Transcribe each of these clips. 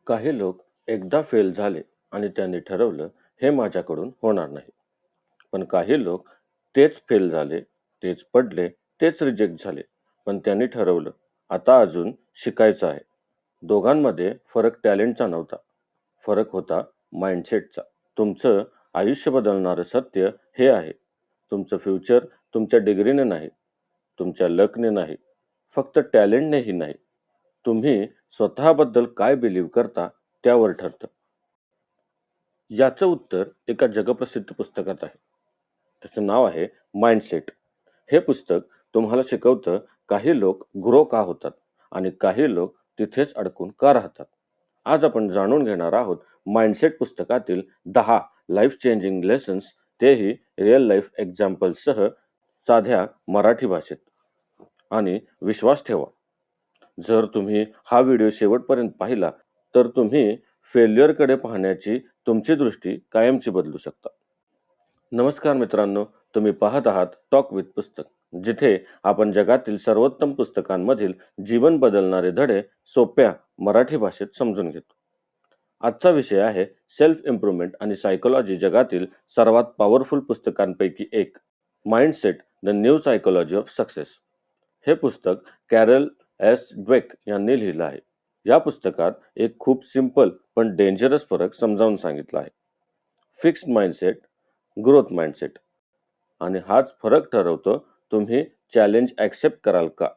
काही लोक एकदा फेल झाले आणि त्यांनी ठरवलं हे माझ्याकडून होणार नाही. पण काही लोक तेच फेल झाले, तेच पडले, तेच रिजेक्ट झाले. पण त्यांनी ठरवलं आता अजून शिकायचं आहे. दोघांमध्ये फरक टॅलेंटचा नव्हता. फरक होता माइंडसेटचा. तुमचं आयुष्य बदलणारं सत्य हे आहे. तुमचं फ्युचर तुमच्या डिग्रीने नाही, तुमच्या लकने नाही, फक्त टॅलेंटनेही नाही. तुम्ही स्वतःबद्दल काय बिलीव्ह करता त्यावर ठरतं. याचं उत्तर एका जगप्रसिद्ध पुस्तकात आहे. त्याचं नाव आहे माइंडसेट. हे पुस्तक तुम्हाला शिकवतं काही लोक ग्रो का होतात आणि काही लोक तिथेच अडकून का राहतात. आज आपण जाणून घेणार आहोत माइंडसेट पुस्तकातील 10 लाईफ चेंजिंग लेसन्स, तेही रिअल लाईफ एक्झाम्पल्ससह, साध्या मराठी भाषेत. आणि विश्वास ठेवा, जर तुम्ही हा व्हिडिओ शेवटपर्यंत पाहिला तर तुम्ही फेल्युअरकडे पाहण्याची तुमची दृष्टी कायमची बदलू शकता. नमस्कार मित्रांनो, तुम्ही पाहत आहात टॉक विथ पुस्तक, जिथे आपण जगातील सर्वोत्तम पुस्तकांमधील जीवन बदलणारे धडे सोप्या मराठी भाषेत समजून घेतो. आजचा विषय आहे सेल्फ इम्प्रूव्हमेंट आणि सायकोलॉजी, जगातील सर्वात पॉवरफुल पुस्तकांपैकी एक, mindset the new psychology of success. हे पुस्तक कॅरल एस ड्वेक यांनी लिहिलं आहे. या पुस्तकात एक खूप सिंपल पण डेंजरस फरक समजावून सांगितला आहे. Fixed mindset, growth mindset. आणि हाच फरक ठरवतो तुम्ही चॅलेंज ॲक्सेप्ट कराल का,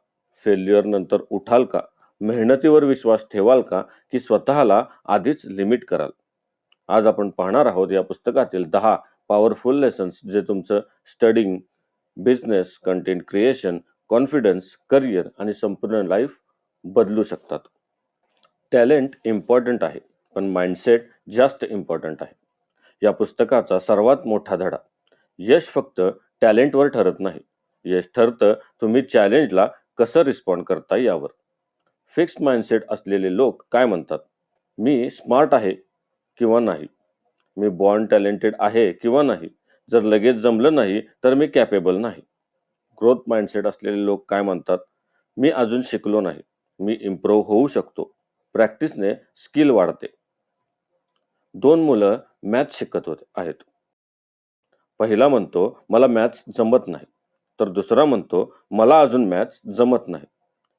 फेल्युअर नंतर उठाल का, मेहनतीवर विश्वास ठेवाल का, की स्वतःला आधीच लिमिट कराल. आज आपण पाहणार आहोत या पुस्तकातील 10 पॉवरफुल लेसन्स, जे तुमचं studying, business, content creation, confidence, career आणि संपूर्ण लाईफ बदलू शकतात. टॅलेंट इम्पॉर्टंट आहे, पण माइंडसेट जास्त इम्पॉर्टंट आहे. या पुस्तकाचा सर्वात मोठा धडा, यश फक्त टॅलेंटवर ठरत नाही. यश ठरतं तुम्ही चॅलेंजला कसं रिस्पॉन्ड करता यावर. फिक्स्ड माइंडसेट असलेले लोक काय म्हणतात? मी स्मार्ट आहे किंवा नाही, मी बॉर्न टॅलेंटेड आहे किंवा नाही, जर लगेच जमलं नाही तर मी कॅपेबल नाही. ग्रोथ माइंडसेट असलेले लोक काय म्हणतात? मी अजून शिकलो नाही, मी इम्प्रूव्ह होऊ शकतो, प्रॅक्टिसने स्किल वाढते. 2 मुलं मॅथ्स शिकत आहेत. पहिला म्हणतो मला मॅथ्स जमत नाही, तर दुसरा म्हणतो मला अजून मॅथ्स जमत नाही.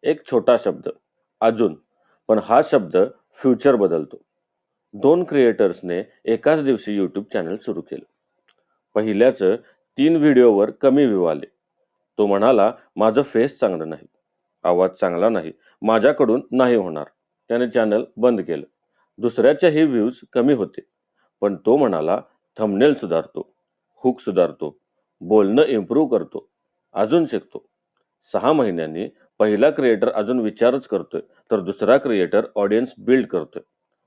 एक छोटा शब्द, अजून, पण हा शब्द फ्युचर बदलतो. 2 क्रिएटर्सने एकाच दिवशी यूट्यूब चॅनल सुरू केलं. पहिल्याचं 3 व्हिडिओवर कमी व्ह्यू आले. तो म्हणाला माझं फेस चांगलं नाही, आवाज चांगला नाही, माझ्याकडून नाही होणार. त्याने चॅनल बंद केलं. दुसऱ्याचेही व्ह्यूज कमी होते, पण तो म्हणाला थंबनेल सुधारतो, हुक सुधारतो, बोलणं इम्प्रूव्ह करतो, अजून शिकतो. 6 महिन्यांनी पहिला क्रिएटर अजून विचारच करतोय, तर दुसरा क्रिएटर ऑडियन्स बिल्ड करतोय.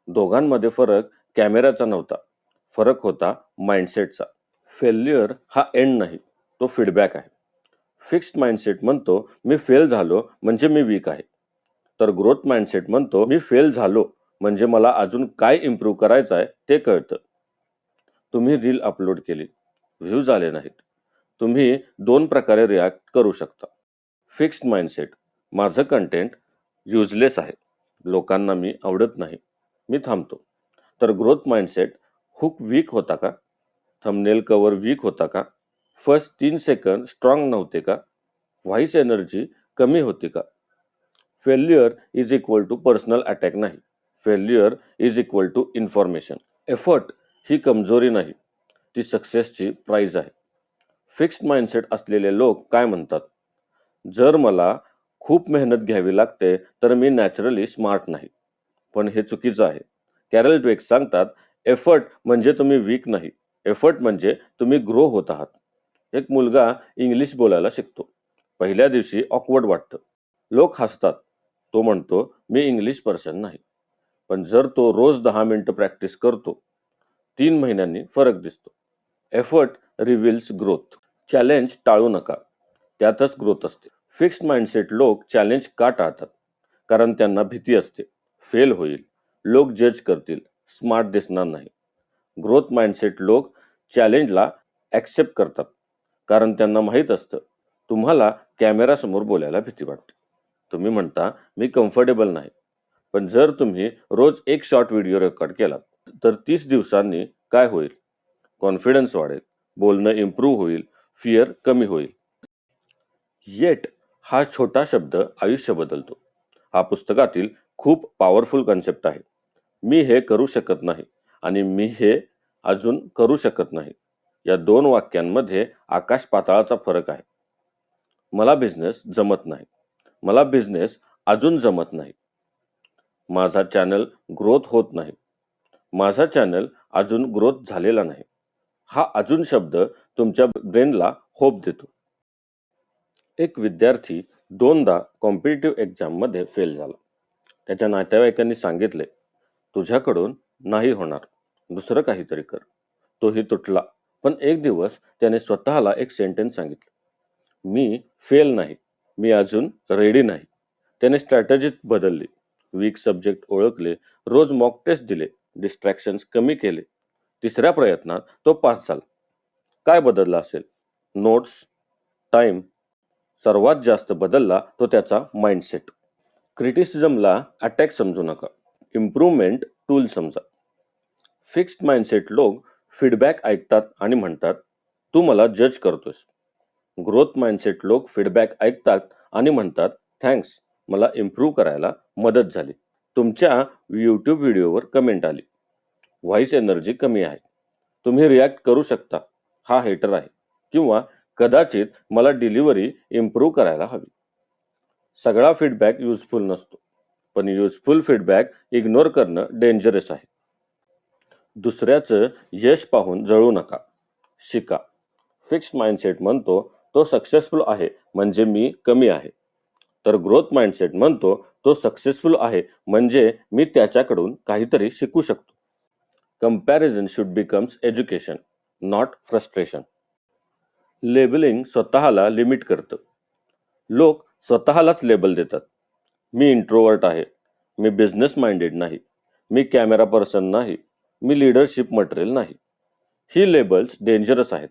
दोघांमध्ये फरक कॅमेराचा नव्हता, फरक होता माइंडसेटचा. फेल्युअर हा एंड नाही, तो फीडबॅक आहे. फिक्स्ड माइंडसेट म्हणतो मी फेल झालो म्हणजे मी वीक आहे, तर ग्रोथ माइंडसेट म्हणतो मी फेल झालो म्हणजे मला अजून काय इम्प्रूव्ह करायचं आहे ते कळतं. तुम्ही रील अपलोड केली, व्ह्यूज आले नाहीत, तुम्ही 2 प्रकारे रिॲक्ट करू शकता. फिक्स्ड माइंडसेट, माझं कंटेंट युजलेस आहे, लोकांना मी आवडत नाही, मी थांबतो. तर ग्रोथ माइंडसेट, हुक वीक होता का, थंबनेल कवर वीक होता का, फर्स्ट 3 सेकंड स्ट्रॉंग नव्हते का, व्हॉइस एनर्जी कमी होती का. Failure is equal to personal attack नाही, failure is equal to information. Effort ही कमजोरी नाही, ती सक्सेसची प्राइज आहे. फिक्स्ड माइंडसेट असलेले लोक काय म्हणतात? जर मला खूप मेहनत घ्यावी लागते तर मी नॅचरली स्मार्ट नाही. पण हे चुकीचं आहे. कॅरल ड्वेक सांगतात एफर्ट म्हणजे तुम्ही वीक नाही, एफर्ट म्हणजे तुम्ही ग्रो होत आहात. एक मुलगा इंग्लिश बोलायला शिकतो. पहिल्या दिवशी ऑकवर्ड वाटतं, लोक हसतात, तो म्हणतो मी इंग्लिश पर्सन नाही. पण जर तो रोज 10 मिनिटं प्रॅक्टिस करतो, 3 महिन्यांनी फरक दिसतो. Effort reveals growth. चॅलेंज टाळू नका, त्यातच ग्रोथ असते. फिक्स्ड माइंडसेट लोक चॅलेंज का टाळतात? कारण त्यांना भीती असते, फेल होईल, लोक जज करतील, स्मार्ट दिसणार नाही. ग्रोथ माइंडसेट लोक चॅलेंजला ॲक्सेप्ट करतात, कारण त्यांना माहीत असतं तुम्हाला कॅमेरासमोर बोलायला भीती वाटते. तुम्ही म्हणता मी कम्फर्टेबल नाही, पण जर तुम्ही रोज एक शॉर्ट व्हिडिओ रेकॉर्ड केला तर 30 दिवसांनी काय होईल? कॉन्फिडन्स वाढेल, बोलणं इम्प्रूव्ह होईल, फिअर कमी होईल. येट हा छोटा शब्द आयुष्य बदलतो. हा पुस्तकातील खूप पॉवरफुल कन्सेप्ट आहे. मी हे करू शकत नाही आणि मी हे अजून करू शकत नाही. या 2 वाक्यांमध्ये आकाश पाताळाचा फरक आहे. मला बिझनेस जमत नाही. मला बिझनेस अजून जमत नाही. माझा चॅनल ग्रोथ होत नाही. माझा चॅनल अजून ग्रोथ झालेला नाही. हा अजून शब्द तुमच्या ब्रेनला होप देतो. एक विद्यार्थी 2दा कॉम्पिटिटिव्ह एक्झाममध्ये फेल झाला. त्याच्या नातेवाईकांनी सांगितले, तुझ्याकडून नाही होणार, दुसरं काहीतरी कर. तोही तुटला. पण एक दिवस त्याने स्वतःला एक सेंटेन्स सांगितलं, मी फेल नाही, मी अजून रेडी नाही. त्याने स्ट्रॅटेजी बदलली, वीक सब्जेक्ट ओळखले, रोज मॉक टेस्ट दिले, डिस्ट्रॅक्शन्स कमी केले. 3ऱ्या प्रयत्नात तो पास झाला. काय बदलला असेल? Notes, time. सर्वात जास्त बदलला तो त्याचा माइंडसेट. क्रिटिसिझमला अटॅक समजू नका, इम्प्रूव्हमेंट टूल समजा. फिक्स्ड माइंडसेट लोक फीडबॅक ऐकतात आणि म्हणतात, तू मला जज करतोस. ग्रोथ माइंडसेट लोक फीडबॅक ऐकतात आणि म्हणतात, थँक्स, मला इम्प्रूव्ह करायला मदत झाली. तुमच्या यूट्यूब व्हिडिओवर कमेंट आली, व्हॉइस एनर्जी कमी आहे, तुम्ही रिॲक्ट करू शकता, हा हेटर आहे. किंवा कदाचित मला डिलिव्हरी इम्प्रूव्ह करायला हवी. सगळा फीडबॅक युजफुल नसतो, पण युजफुल फीडबॅक इग्नोर करणं डेंजरस आहे. दुसऱ्याचं यश पाहून जळू नका, शिका. फिक्स्ड माइंडसेट म्हणतो तो सक्सेसफुल आहे म्हणजे मी कमी आहे. तर ग्रोथ माइंडसेट म्हणतो तो सक्सेसफुल आहे म्हणजे मी त्याच्याकडून काहीतरी शिकू शकतो. Comparison should becomes education, not frustration. Labelling स्वतःला लिमिट करतं. लोक स्वतःलाच लेबल देतात. मी इंट्रोवर्ट आहे, मी बिझनेस माइंडेड नाही, मी कॅमेरा पर्सन नाही, मी लीडरशिप मटेरियल नाही. ही लेबल्स डेंजरस आहेत,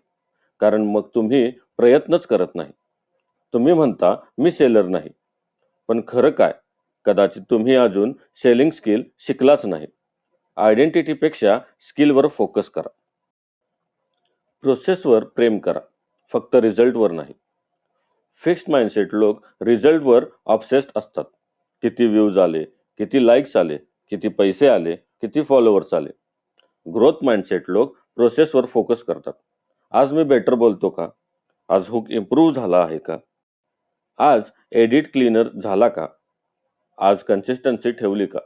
कारण मग तुम्ही प्रयत्नच करत नाही. तुम्ही म्हणता मी सेलर नाही, पण खरं काय? कदाचित तुम्ही अजून सेलिंग स्किल शिकलाच नाही. आयडेंटिटीपेक्षा स्किलवर फोकस करा. प्रोसेसवर प्रेम करा, फक्त रिझल्टवर नाही. फिक्स्ड माइंडसेट लोक रिझल्टवर ऑब्सेस्ड असतात. किती व्ह्यूज आले, किती लाईक्स आले, किती पैसे आले, किती फॉलोअर्स आले. ग्रोथ माइंडसेट लोक प्रोसेसवर फोकस करतात. आज मी बेटर बोलतो का? आज हुक इम्प्रूव्ह झाला आहे का? आज एडिट क्लीनर झाला का? आज कन्सिस्टन्सी ठेवली का?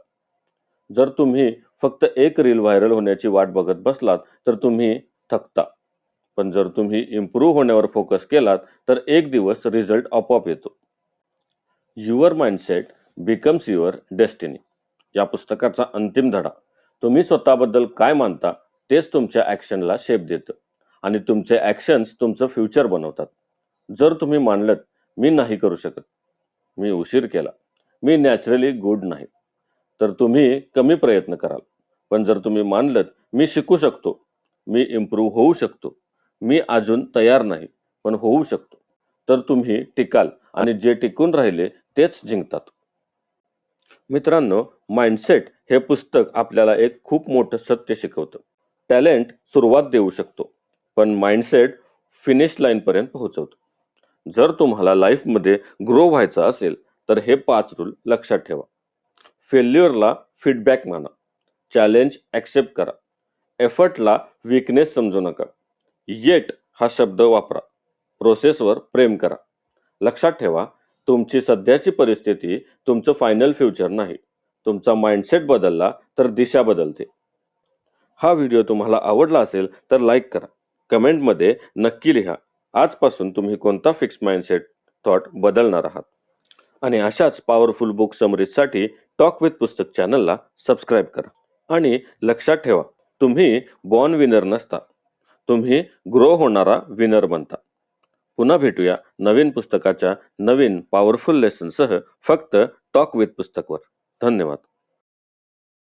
जर तुम्ही फक्त एक रील व्हायरल होण्याची वाट बघत बसलात तर तुम्ही थकता. पण जर तुम्ही इम्प्रूव्ह होण्यावर फोकस केलात तर एक दिवस रिझल्ट आपोआप येतो. Your mindset becomes your destiny. या पुस्तकाचा अंतिम धडा, तुम्ही स्वतःबद्दल काय मानता तेच तुमच्या ॲक्शनला शेप देतं आणि तुमचे ॲक्शन्स तुमचं फ्युचर बनवतात. जर तुम्ही मानलत मी नाही करू शकत, मी उशीर केला, मी नॅचरली गुड नाही, तर तुम्ही कमी प्रयत्न कराल. पण जर तुम्ही मानलत मी शिकू शकतो, मी इम्प्रूव्ह होऊ शकतो, मी अजून तयार नाही पण होऊ शकतो, तर तुम्ही टिकाल आणि जे टिकून राहिले तेच जिंकतात. मित्रांनो, माइंडसेट हे पुस्तक आपल्याला एक खूप मोठं सत्य शिकवतं. टॅलेंट सुरुवात देऊ शकतो, पण माइंडसेट फिनिश लाईनपर्यंत पोहोचवतो. जर तुम्हाला लाईफमध्ये ग्रो व्हायचं असेल तर हे 5 रूल लक्षात ठेवा. फेल्युअरला फीडबॅक माना, चॅलेंज ॲक्सेप्ट करा, एफर्टला वीकनेस समजू नका, येट हा शब्द वापरा, प्रोसेसवर प्रेम करा. लक्षात ठेवा, तुमची सध्याची परिस्थिती तुमचं फायनल फ्युचर नाही. तुमचा माइंडसेट बदलला तर दिशा बदलते. हा व्हिडिओ तुम्हाला आवडला असेल तर लाईक करा, कमेंटमध्ये नक्की लिहा आजपासून तुम्ही कोणता फिक्स माइंडसेट थॉट बदलणार आहात. आणि अशाच पॉवरफुल बुक समरीजसाठी टॉक विथ पुस्तक चॅनलला सबस्क्राईब करा. आणि लक्षात ठेवा, तुम्ही बॉर्न विनर नसता, तुम्ही ग्रो होणारा विनर बनता. पुन्हा भेटूया नवीन पुस्तकाच्या नवीन पॉवरफुल लेसनसह फक्त टॉक विथ पुस्तकवर. धन्यवाद.